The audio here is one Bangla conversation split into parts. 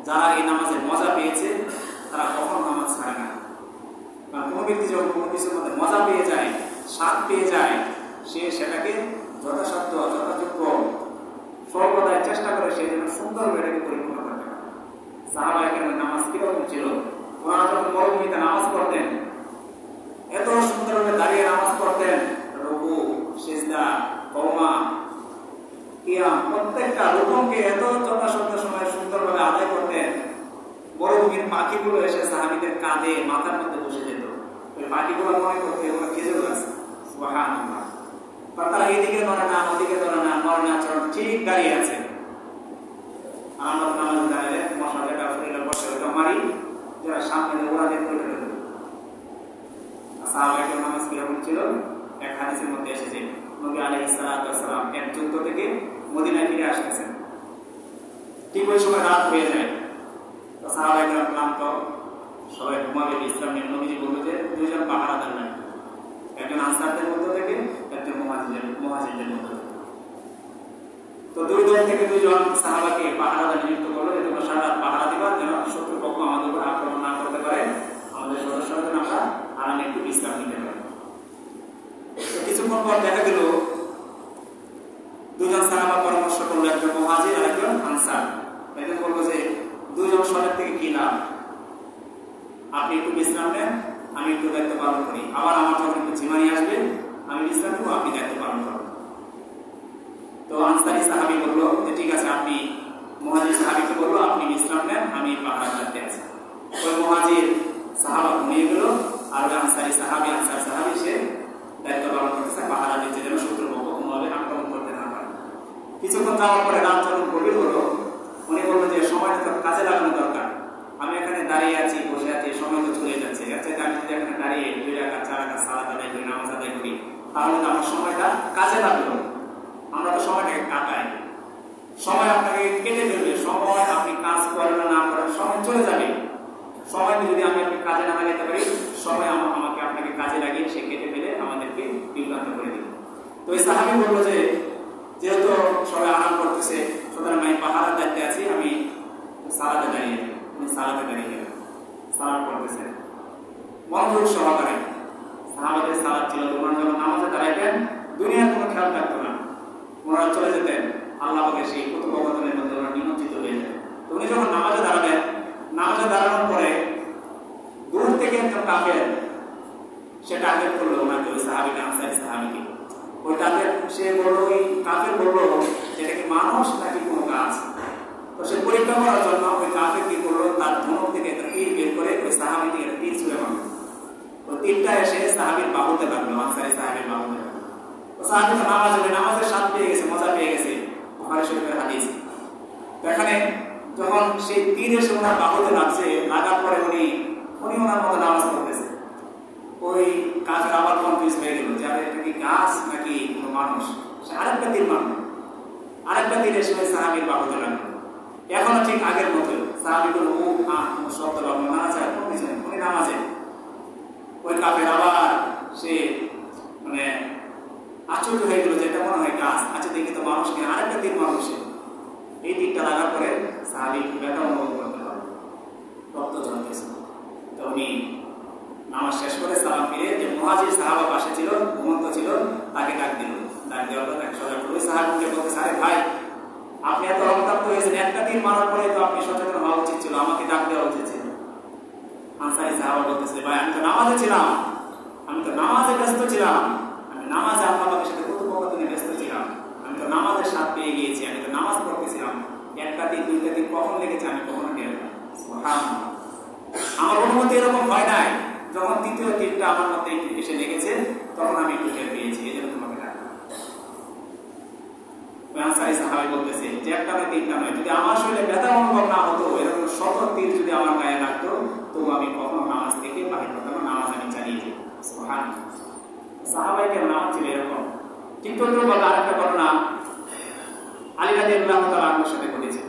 যারা এই নামাজের মজা পেয়েছে তারা কখনো নামাজ ছাড়ে না। কারণ কোনো ব্যক্তি যখন কোনো কিছুর মধ্যে মজা পেয়ে যায়, স্বাদ পেয়ে যায়, সে সেটাকে যথাসাধ্য যথাযোগ্য সর্বদাই চেষ্টা করে সেই জন্য সুন্দরভাবে এটাকে পরিপূর্ণ করতে পারে। সাহাবায়ে কেরামের নামাজ কিরকম ছিল? ওনারা যখন মরুভূমিতে নামাজ পড়তেন, এত সুন্দরভাবে দাঁড়িয়ে নামাজ পড়তেন, রুকু, সিজদা, কওমা, কিয়াম, প্রত্যেকটা রুকুকে এত যথাসাধ্য সময় সুন্দরভাবে আদায় করতেন। মরুভূমির পাখিগুলো এসে সাহাবীদের কাঁধে মাথার মধ্যে বসে যেত। ওই পাখিগুলো মনে করতে ওরা খেজুর গাছ। সুবহানাল্লাহ। তারা এদিকে ধরে না, ওদিকে ধরে না, নড়ে না, চড়ে ঠিক দাঁড়িয়ে আছে। আমরা নামাজ দাঁড়িয়ে মশা যেটা শরীরে বসে ওটা মারি, যারা সামনে ওরা দেখতে ওইটা দেবে। সাহাবায়ে কেরাম নামাজ কিরকম ছিল? এক হাদিসের মধ্যে এসেছে নবী আলাইহিস সালাতু ওয়াস সালাম এক যুদ্ধ থেকে মদিনায় ফিরে আসতেছেন। ঠিক ওই সময় রাত হয়ে যায়। তো সাহাবায়ে কেরাম ক্লান্ত, সবাই ঘুমাবে, বিশ্রাম নেন। নবীজি বলল যে দুইজন পাহারাদার নেন, একজন আনসারদের মধ্য থেকে, একজন মুহাজিরদের মধ্য থেকে। তো দুই দল থেকে দুইজন সাহাবাকে পাহারাদার নিযুক্ত করলো যে তোমরা সারা রাত পাহারা দিবা, যেন শত্রুপক্ষ আমাদের উপর আক্রমণ না করতে পারে, আমাদের সদস্যরা যেন আমরা আরামে একটু বিশ্রাম নিতে পারি। কিছুক্ষণ পর দেখা গেল দুজন সাহাবা পরামর্শ করলো, একজন মুহাজির আর একজন আনসার। একজন বললো যে দুইজন সবার থেকে কি লাভ, আপনি একটু বিশ্রাম নেন, আমি একটু দায়িত্ব পালন করি, আবার আমার যখন একটু ঝিমানি আসবে আমি বিশ্রাম নেবো, আপনি দায়িত্ব পালন করবেন। তো আনসারী সাহাবী বললো যে ঠিক আছে, আপনি মুহাজির সাহাবীকে বললো আপনি বিশ্রাম নেন, আমি পাহারা করতে আছি। ওই মুহাজির সাহাবা ঘুমিয়ে গেল, আর ওই আনসারী সাহাবী আনসার সাহাবী সে দায়িত্ব পালন করতেছে, পাহারা দিচ্ছে যেন শত্রুপক্ষ কোনোভাবে আক্রমণ করতে না পারে। কিছুক্ষণ যাওয়ার পরে রাত যখন গভীর হলো, উনি বললো যে সময়টা তো কাজে লাগানো দরকার, আমি এখানে দাঁড়িয়ে আছি, বসে আছি, সময় তো চলে যাচ্ছে, এর চাইতে আমি যদি এখানে দাঁড়িয়ে 2 রাকাত 4 রাকাত সালাত আদায় করি, নামাজ আদায় করি, তাহলে তো আমার সময়টা কাজে লাগলো। আমরা তো সময়টাকে কাটাই, সময় আপনাকে কেটে ফেলবে, সময় আপনি কাজ করেন না করেন সময় চলে যাবে। সময়কে যদি আমি আপনি কাজে না লাগাতে পারি, সময় আমাকে আপনাকে কাজে লাগিয়ে সে কেটে ফেলে আমাদেরকে বিভ্রান্ত করে দিবে। তো এই সাহাবী বললো যে যেহেতু সবাই আরাম করতেছে, সুতরাং আমি পাহারার দায়িত্বে আছি, আমি সালাতে দাঁড়িয়ে যাই। উনি সালাতে দাঁড়িয়ে গেলেন, সালাত করতেছেন মনোযোগ সহকারে। সাহাবাদের সালাত ছিল, ওনারা যখন নামাজে দাঁড়াইতেন দুনিয়ার কোনো খেয়াল থাকতো না, ওনারা চলে যেতেন আল্লাহ পাকের সেই কথোপকথনের মধ্যে ওরা নিমজ্জিত হয়ে যেতেন। তো উনি যখন নামাজে দাঁড়াবেন, নামাজে দাঁড়ানোর পরে দূর থেকে একটা কাফের সে টার্গেট করলো ওনাকে, ওই সাহাবীকে, আনসারী সাহাবীকে। ওই টার্গেট সে বললো, ওই কাফের বললো এটা কি মানুষ নাকি কোনো গাছ। তো সে পরীক্ষা করার জন্য ওই কাফের কি করলো, তার ধনুক থেকে একটা তীর বের করে ওই সাহাবীকে একটা তীর ছুঁড়ে মারলো। তো তীরটা এসে সাহাবীর বাহুতে লাগলো, আনসারী সাহাবীর বাহুতে লাগলো। তো সাহাবী তো নামাজের স্বাদ পেয়ে গেছে, মজা পেয়ে গেছে, বুখারী শরীফের হাদিস। তো এখানে যখন সেই তীর এসে ওনার বাহুতে লাগছে, লাগার পরে উনি ওনার মতো নামাজ পড়তেছে। ওই কাফের আবার কনফিউজ হয়ে গেল যে এটা কি গাছ নাকি কোনো মানুষ। সে আরেকটা তীর মারলো, আরেকটা তীর এসে ওই সাহাবীর বাহুতে লাগলো। এখনো ঠিক আগের মতো সাহাবী কোনো কোনো শব্দ লাগলো না, চায় কোনো কিছু নেই, উনি নামাজে। ওই কাফের আবার সে মানে আশ্চর্য হয়ে গেল যে এটা মনে হয় গাছ, আচ্ছা দেখি তো মানুষ কিনা, আরেকটা তীর মারলো সে। এই তীরটা লাগার পরে সাহাবী ব্যথা অনুভব করতে পারলো, রক্ত ঝরতেছে। তো উনি নামাজ শেষ করে সালাম ফিরে যে মুহাজির সাহাবা পাশে ছিল, ঘুমন্ত ছিল, তাকে ডাক দিল। ডাক দেওয়ার পর তাকে সজাগ করে সাহাবীকে বলতে, আরে ভাই আপনি এত রক্তাক্ত হয়েছেন, একটা তীর মারার পরে তো আপনি সচেতন হওয়া উচিত ছিল, আমাকে ডাক দেওয়া উচিত ছিল। আনসারী সাহাবা বলতেছে, ভাই আমি তো নামাজে ছিলাম, আমি তো নামাজে ব্যস্ত ছিলাম, আমি নামাজে আল্লাহ পাকের সাথে কথোপকথনে ব্যস্ত ছিলাম, আমি তো নামাজের স্বাদ পেয়ে গিয়েছি, আমি তো নামাজ পড়তেছিলাম, একটা তীর দুইটা তীর কখন লেগেছে আমি কখনো টের পাইনি। সুবহানাল্লাহ। আমার অনুমতি এরকম হয় নাই, যখন তৃতীয় তীরটা আমার মধ্যে এসে লেগেছে তখন আমি একটু টের পেয়েছি, এই জন্য তোমাকে ডাকলাম। আনসারী সাহাবী বলতেছে যে একটা নয় তিনটা নয়, যদি আমার শরীরে ব্যথা অনুভব না হতো, এরকম 100 তীর যদি আমার গায়ে লাগতো, তবু আমি কখনো নামাজ থেকে বাহির হতাম না, নামাজ আমি চালিয়ে যেতাম। সুবহানাল্লাহ। সাহাবায়ে কেরাম নামাজ ছিল এরকম। ঠিক তদ্রুপ আরেকটা ঘটনা আলী রাদিয়াল্লাহু তাআলা আনহুর সাথে ঘটেছে।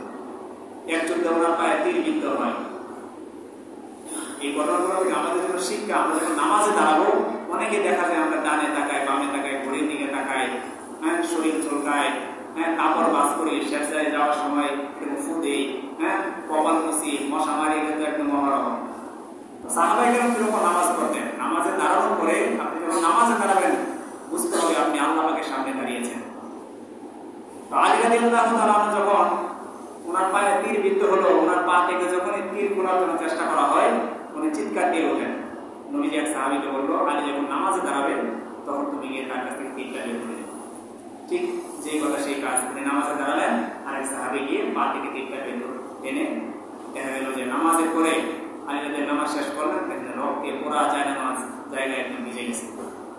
এক যুদ্ধে ওনার পায়ে তীর বিদ্ধ হয়। এই ঘটনাগুলো আমাদের জন্য শিক্ষা। আমরা যখন নামাজে দাঁড়াবো, অনেকে দেখা যায় আমরা ডানে তাকাই, বামে তাকাই, ঘড়ির দিকে তাকাই, শরীর চলকায়, কাপড় বাস করি, শেষায় যাওয়ার সময় ফু দেই, কপাল মুসি মশা মারি কিন্তু একদম মহারকম। সাহাবায়ে কেরাম কিরকম নামাজ পড়তেন, নামাজে দাঁড়ানোর পরে আপনি যখন নামাজে দাঁড়াবেন বুঝতে হবে আপনি আল্লাহ পাকের সামনে দাঁড়িয়েছেন। তো আলী রাদিয়াল্লাহু তাআলা যখন ওনার পায়ে তীর বিদ্ধ হলো, ওনার পা থেকে যখন তীর খোলার জন্য চেষ্টা করা হয় উনি চিৎকার দিয়ে ওঠেন। নবীজি এক সাহাবীকে বললো, আলী যখন নামাজে দাঁড়াবেন তখন তুমি গিয়ে তার কাছ থেকে তীরটা বের করে দেবে। ঠিক যে কথা সেই কাজ, তিনি নামাজে দাঁড়ালেন, আরেক সাহাবী গিয়ে পা থেকে তীরটা বের করে এনে দেখা গেল যে নামাজের পরে আলী রাদিয়াল্লাহু নামাজ শেষ করলেন, দেখলেন রক্তে পোড়া যায় নামাজ জায়গায় একদম ভিজে গেছে।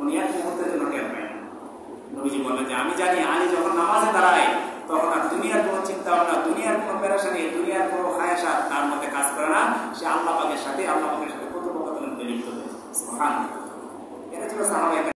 উনি এক মুহূর্তের জন্য টের পায় না। নবীজি বললেন যে আমি জানি আলী যখন নামাজে দাঁড়ায় তখন আর দুনিয়ার কোনো চিন্তা ভাবনা, দুনিয়ার কোনো পেরেশানি, দুনিয়ার কোনো খায়াসাত তার মধ্যে কাজ করে না। সে আল্লাহ পাকের সাথে কথোপকথনে লিপ্ত হয়েছে। সুবহানাল্লাহ। এটা ছিল সাহাবায়ে